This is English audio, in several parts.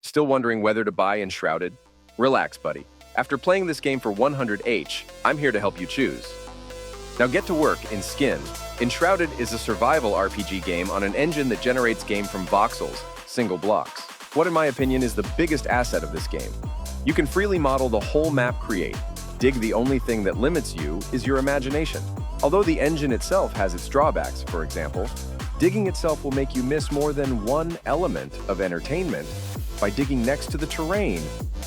Still wondering whether to buy Enshrouded? Relax, buddy. After playing this game for 100H, I'm here to help you choose. Now get to work in Skin. Enshrouded is a survival RPG game on an engine that generates game from voxels, single blocks. What, in my opinion, is the biggest asset of this game? You can freely model the whole map create. The only thing that limits you is your imagination. Although the engine itself has its drawbacks, for example, digging itself will make you miss more than one element of entertainment by digging next to the terrain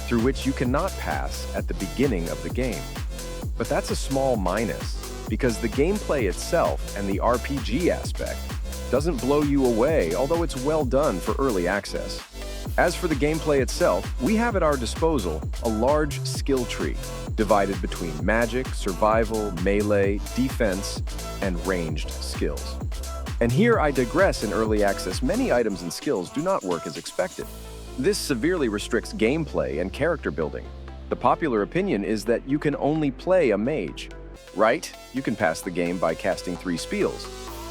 through which you cannot pass at the beginning of the game. But that's a small minus, because the gameplay itself and the RPG aspect doesn't blow you away, although it's well done for early access. As for the gameplay itself, we have at our disposal a large skill tree divided between magic, survival, melee, defense, and ranged skills. And here I digress. In early access, many items and skills do not work as expected. This severely restricts gameplay and character building. The popular opinion is that you can only play a mage. Right? You can pass the game by casting 3 spells.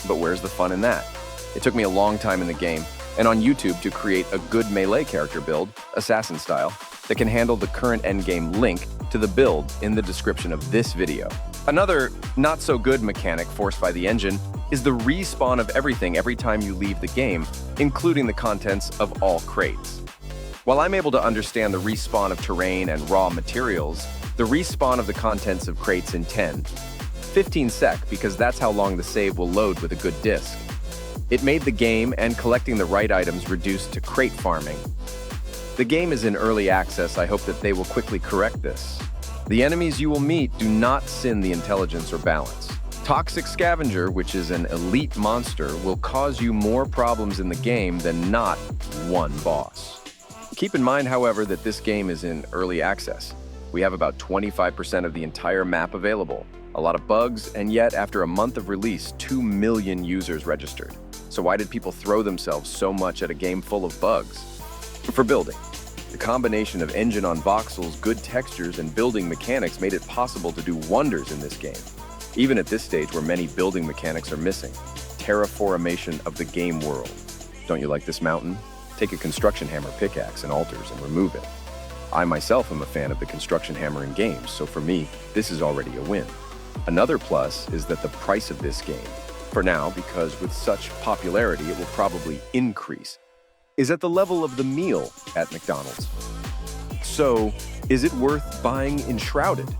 But where's the fun in that? It took me a long time in the game and on YouTube to create a good melee character build, assassin style, that can handle the current endgame. Link to the build in the description of this video. Another not-so-good mechanic forced by the engine is the respawn of everything every time you leave the game, including the contents of all crates. While I'm able to understand the respawn of terrain and raw materials, the respawn of the contents of crates in 15 sec, because that's how long the save will load with a good disc. It made the game and collecting the right items reduced to crate farming. The game is in early access. I hope that they will quickly correct this. The enemies you will meet do not sin the intelligence or balance. Toxic Scavenger, which is an elite monster, will cause you more problems in the game than not one boss. Keep in mind, however, that this game is in early access. We have about 25% of the entire map available, a lot of bugs, and yet after a month of release, 2 million users registered. So why did people throw themselves so much at a game full of bugs? For building. The combination of engine on voxels, good textures, and building mechanics made it possible to do wonders in this game. Even at this stage where many building mechanics are missing. Terraformation of the game world. Don't you like this mountain? Take a construction hammer pickaxe and altars and remove it. I myself am a fan of the construction hammer in games, so for me, this is already a win. Another plus is that the price of this game, for now, because with such popularity it will probably increase, is at the level of the meal at McDonald's. So, is it worth buying Enshrouded?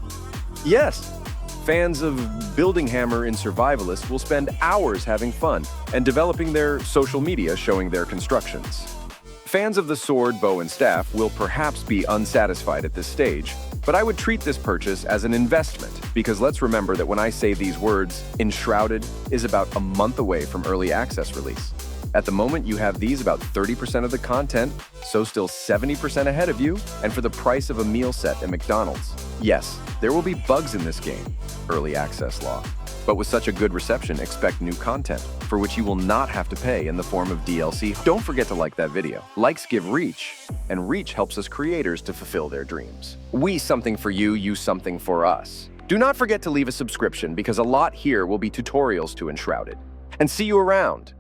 Yes! Fans of Building Hammer in Survivalist will spend hours having fun and developing their social media showing their constructions. Fans of the sword, bow, and staff will perhaps be unsatisfied at this stage, but I would treat this purchase as an investment, because let's remember that when I say these words, Enshrouded is about a month away from early access release. At the moment, you have these about 30% of the content, so still 70% ahead of you, and for the price of a meal set at McDonald's. Yes, there will be bugs in this game, early access law. But with such a good reception, expect new content, for which you will not have to pay in the form of DLC. Don't forget to like that video. Likes give reach, and reach helps us creators to fulfill their dreams. We something for you, you something for us. Do not forget to leave a subscription, because a lot here will be tutorials to Enshrouded. And see you around!